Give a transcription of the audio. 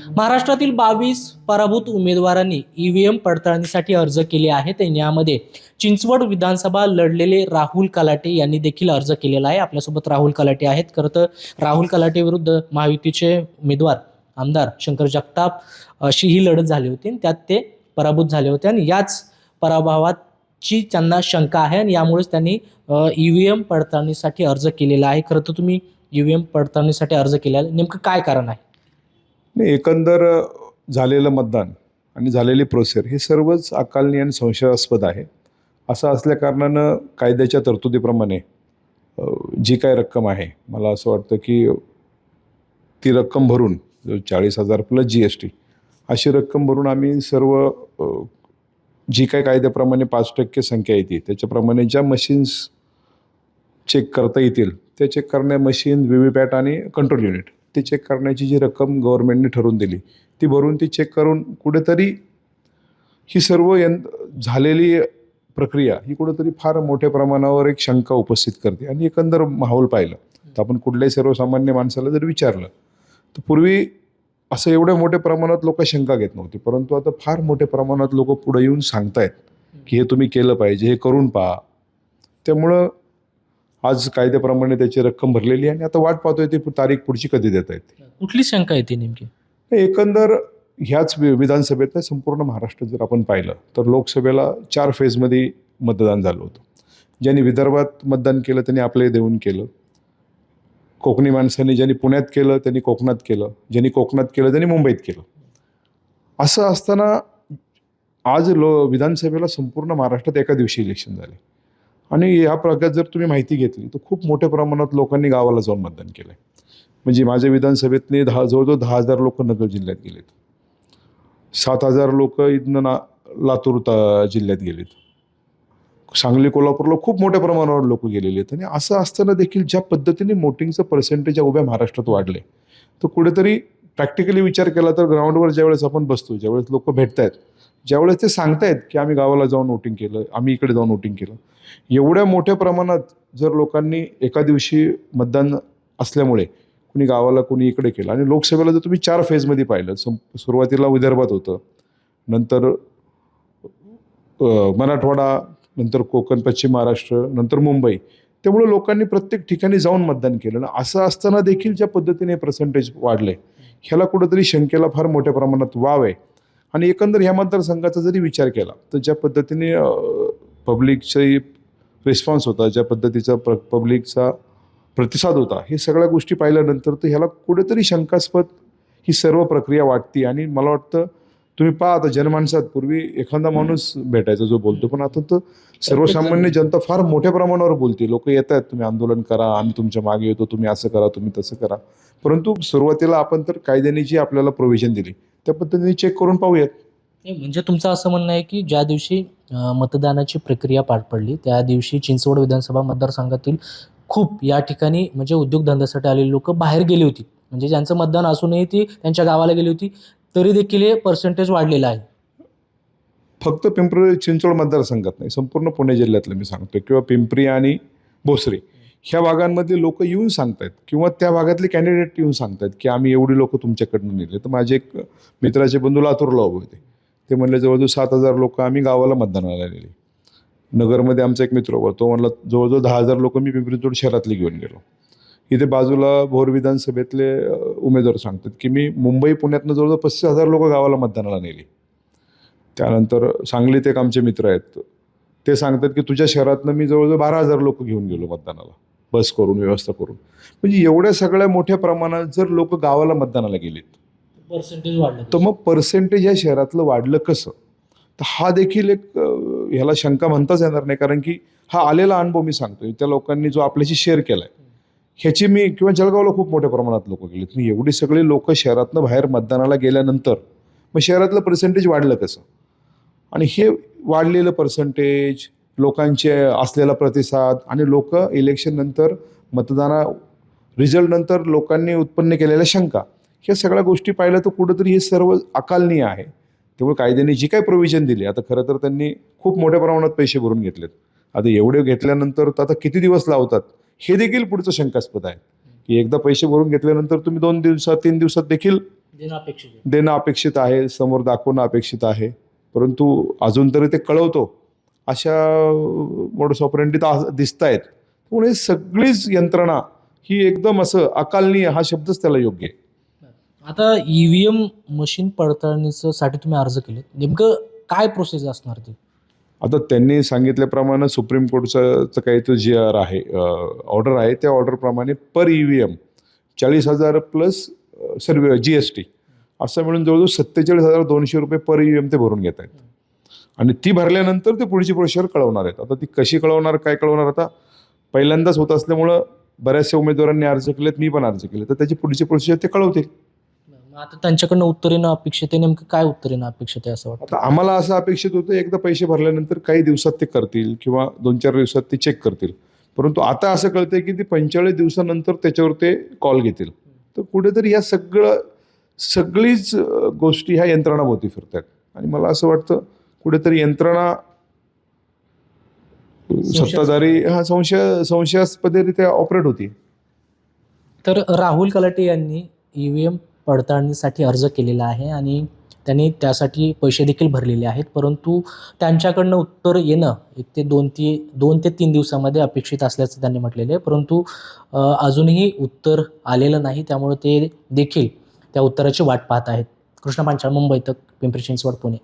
महाराष्ट्रातील 22 पराभूत उमेदवारांनी ईव्हीएम पडताळणीसाठी अर्ज केले आहेत. यामध्ये चिंचवड विधानसभा लढलेले राहुल कलाटे यांनी देखील अर्ज केलेला आहे. आपल्यासोबत राहुल कलाटे आहेत. खरं तर राहुल कलाटे विरुद्ध महायुतीचे उमेदवार आमदार शंकर जगताप अशी ही लढत झाली होती. त्यात ते पराभूत झाले होते आणि याच पराभवाची त्यांना शंका आहे आणि यामुळेच त्यांनी ईव्हीएम पडताळणीसाठी अर्ज केलेला आहे. खरं तर तुम्ही ईव्हीएम पडताळणीसाठी अर्ज केलेला नेमकं काय कारण आहे? नाही, एकंदर झालेलं मतदान आणि झालेली प्रोसेस हे सर्वच अकालनीय आणि संशयास्पद आहे. असं असल्या कारणानं कायद्याच्या तरतुदीप्रमाणे जी काय रक्कम आहे, मला असं वाटतं की ती रक्कम भरून 40,000 प्लस GST अशी रक्कम भरून आम्ही सर्व जी काय कायद्याप्रमाणे 5% संख्या येते त्याच्याप्रमाणे ज्या मशीन्स चेक करता येतील ते चेक करण्या मशीन, VVPAT आणि कंट्रोल युनिट ते चेक करण्याची जी रक्कम गव्हर्नमेंटने ठरवून दिली ती भरून ती चेक करून कुठेतरी ही सर्व झालेली प्रक्रिया ही कुठेतरी फार मोठ्या प्रमाणावर एक शंका उपस्थित करते. आणि एकंदर माहोल पाहिलं तर आपण कुठल्याही सर्वसामान्य माणसाला जर विचारलं तर पूर्वी असं एवढ्या मोठ्या प्रमाणात लोक शंका घेत नव्हती, परंतु आता फार मोठ्या प्रमाणात लोक पुढे येऊन सांगतायत की हे तुम्ही केलं पाहिजे, हे करून पहा. त्यामुळं आज कायद्याप्रमाणे त्याची रक्कम भरलेली आहे आणि आता वाट पाहतोय ती तारीख पुढची कधी देता येते. कुठली शंका येते नेमकी? एकंदर ह्याच विधानसभेत संपूर्ण महाराष्ट्र जर आपण पाहिलं तर लोकसभेला 4 फेजमध्ये मतदान झालं होतं. ज्यांनी विदर्भात मतदान केलं त्यांनी आपले देऊन केलं, कोकणी माणसांनी ज्यांनी पुण्यात केलं त्यांनी कोकणात केलं, ज्यांनी कोकणात केलं त्यांनी मुंबईत केलं. असं असताना आज विधानसभेला संपूर्ण महाराष्ट्रात एका दिवशी इलेक्शन झाले आणि या प्रकारात जर तुम्ही माहिती घेतली तर खूप मोठ्या प्रमाणात लोकांनी गावाला जाऊन मतदान केलं आहे. म्हणजे माझ्या विधानसभेतले जवळजवळ 10,000 लोक नगर जिल्ह्यात गेलेत, 7,000 लोक इथनं लातूर जिल्ह्यात गेलेत, सांगली कोल्हापूरला खूप मोठ्या प्रमाणावर लोक गेलेले आहेत. आणि असं असताना देखील ज्या पद्धतीने वोटिंगचं पर्सेंटेज उभ्या महाराष्ट्रात वाढले तर कुठेतरी प्रॅक्टिकली विचार केला तर ग्राउंडवर ज्यावेळेस आपण बसतो, ज्यावेळेस लोक भेटत आहेत, ज्यावेळेस ते सांगतायत की आम्ही गावाला जाऊन वोटिंग केलं, आम्ही इकडे जाऊन वोटिंग केलं, एवढ्या मोठ्या प्रमाणात जर लोकांनी एका दिवशी मतदान असल्यामुळे कुणी गावाला कुणी इकडे केलं. आणि लोकसभेला जर तुम्ही 4 फेजमध्ये पाहिलं, सुरुवातीला विदर्भात होतं, नंतर मराठवाडा, नंतर कोकण, पश्चिम महाराष्ट्र, नंतर मुंबई. त्यामुळे लोकांनी प्रत्येक ठिकाणी जाऊन मतदान केलं ना. असं असताना देखील ज्या पद्धतीने पर्सेंटेज वाढले ह्याला कुठंतरी शंकेला फार मोठ्या प्रमाणात वाव आहे. आणि एकंदर ह्या मतदारसंघाचा जरी विचार केला तर ज्या पद्धतीने पब्लिकचा रिस्पॉन्स होता, ज्या पद्धतीचा पब्लिकचा प्रतिसाद होता, हे सगळ्या गोष्टी पाहिल्यानंतर तर ह्याला कुठेतरी शंकास्पद ही सर्व प्रक्रिया वाटते. आणि मला वाटतं तुम्ही पहा आता जनमानसात पूर्वी एखादा माणूस भेटायचा जो बोलतो, पण आता तर सर्वसामान्य जनता फार मोठ्या प्रमाणावर बोलते. लोक येत आहेत, तुम्ही आंदोलन करा, आम्ही तुमच्या मागे येतो, तुम्ही असं करा, तुम्ही तसं करा. परंतु सुरुवातीला आपण तर कायद्याने जी आपल्याला प्रोव्हिजन दिली त्या पद्धतीने चेक करून पाहूयात. म्हणजे तुमचं असं म्हणणं आहे की ज्या दिवशी मतदानाची प्रक्रिया पार पडली त्या दिवशी चिंचवड विधानसभा मतदारसंघातील खूप या ठिकाणी म्हणजे उद्योगधंद्यासाठी आलेली लोक बाहेर गेली होती, म्हणजे ज्यांचं मतदान असूनही ती त्यांच्या गावाला गेली होती, तरी देखील हे पर्सेंटेज वाढलेलं आहे. फक्त पिंपरी चिंचवड मतदारसंघात नाही, संपूर्ण पुणे जिल्ह्यातलं मी सांगतोय, किंवा पिंपरी आणि भोसरी ह्या भागांमधले लोक येऊन सांगतायत किंवा त्या भागातले कॅन्डिडेट येऊन सांगतायत की आम्ही एवढी लोक तुमच्याकडनं नेले. तर माझे एक मित्राचे बंधू लातूरला उभे होते, ते म्हणले जवळजवळ 7,000 लोक आम्ही गावाला मतदानाला नेले. नगरमध्ये आमचा एक मित्र होता, तो म्हणला जवळजवळ 10,000 लोक मी पिंपरी चिंचवड शहरातली घेऊन गेलो. इथे बाजूला भोर विधानसभेतले उमेदवार सांगतात की मी मुंबई पुण्यातनं जवळजवळ 35,000 लोक गावाला मतदानाला नेली. त्यानंतर सांगलीत एक आमचे मित्र आहेत, ते सांगतात की तुझ्या शहरातनं मी जवळजवळ 12,000 लोक घेऊन गेलो मतदानाला, बस करून, व्यवस्था करून. म्हणजे एवढ्या सगळ्या मोठ्या प्रमाणात जर लोक गावाला मतदानाला गेलेत पर्सेंटेज वाढलं तर मग पर्सेंटेज या शहरातलं वाढलं कसं? तर हा देखील एक ह्याला शंका म्हणताच येणार नाही, कारण की हा आलेला अनुभव मी सांगतोय. त्या लोकांनी जो आपल्याशी शेअर केलाय ह्याची मी, किंवा जळगावला खूप मोठ्या प्रमाणात लोक गेलेत, मी एवढी सगळी लोक शहरातनं बाहेर मतदानाला गेल्यानंतर मग शहरातलं पर्सेंटेज वाढलं कसं? आणि हे वाढलेलं पर्सेंटेज, लोकांचे असलेला प्रतिसाद आणि लोक इलेक्शन नंतर मतदाना रिझल्ट नंतर लोकांनी उत्पन्न केलेल्या शंका, ह्या सगळ्या गोष्टी पाहिल्या तर कुठंतरी हे सर्व अकालनीय आहे. त्यामुळे कायद्याने जी काही प्रोव्हिजन दिली, आता खरं तर त्यांनी खूप मोठ्या प्रमाणात पैसे भरून घेतलेत. आता एवढे घेतल्यानंतर आता किती दिवस लावतात हे देखील पुढचं शंकास्पद आहे. की एकदा पैसे भरून घेतल्यानंतर तुम्ही 2 दिवसात 3 दिवसात देखील देणं अपेक्षित आहे. देणं अपेक्षित आहे, समोर दाखवणं अपेक्षित आहे, परंतु अजून तरी ते कळवतो अशा मोडस ऑपरेंडी तर दिसत आहेत. त्यामुळे सगळीच यंत्रणा ही एकदम असं अकालनीय हा शब्दच त्याला योग्य आहे. आता ईव्हीएम मशीन पडताळणीचं साठी तुम्ही अर्ज केले, नेमकं काय प्रोसेस असणार ती? आता त्यांनी सांगितल्याप्रमाणे सुप्रीम कोर्टचं काही तो जी आर आहे, ऑर्डर आहे, त्या ऑर्डरप्रमाणे पर EVM 40,000 प्लस सर्व GST असं मिळून जवळजवळ 47,200 रुपये पर EVM ते भरून घेत आहेत. आणि ती भरल्यानंतर ते पुढची प्रोसिजर कळवणार आहेत. आता ती कशी कळवणार, काय कळवणार, आता पहिल्यांदाच होत असल्यामुळं बऱ्याचशा उमेदवारांनी अर्ज केलेत, मी पण अर्ज केले, तर त्याची पुढची प्रोसिजर ते कळवतील. मग आता त्यांच्याकडनं उत्तर येणं अपेक्षित आहे, नेमकं काय उत्तर येणं अपेक्षित आहे असं वाटतं? आता आम्हाला असं अपेक्षित होतं एकदा पैसे भरल्यानंतर काही दिवसात ते करतील किंवा 2-4 दिवसात ते चेक करतील, परंतु आता असं कळतंय की ते 45 दिवसानंतर त्याच्यावर ते कॉल घेतील. तर कुठेतरी या सगळीच गोष्टी ह्या यंत्रणाभोवती फिरतात आणि मला असं वाटतं कुठेतरी यंत्रणा सत्ताधारी संशयास्पदरित्या ऑपरेट होती. तर राहुल कलाटे यांनी ईव्हीएम पडताळणीसाठी अर्ज केलेला आहे आणि त्यांनी त्यासाठी पैसे देखील भरलेले आहेत, परंतु त्यांच्याकडनं उत्तर येणं 2 ते 3 दिवसामध्ये अपेक्षित असल्याचं त्यांनी म्हटलेलं आहे. परंतु अजूनही उत्तर आलेलं नाही, त्यामुळे ते देखील त्या उत्तराची वाट पाहत आहेत. कृष्णा पांचाळ, मुंबई तक, पिंपरी चिंचवड, पुणे.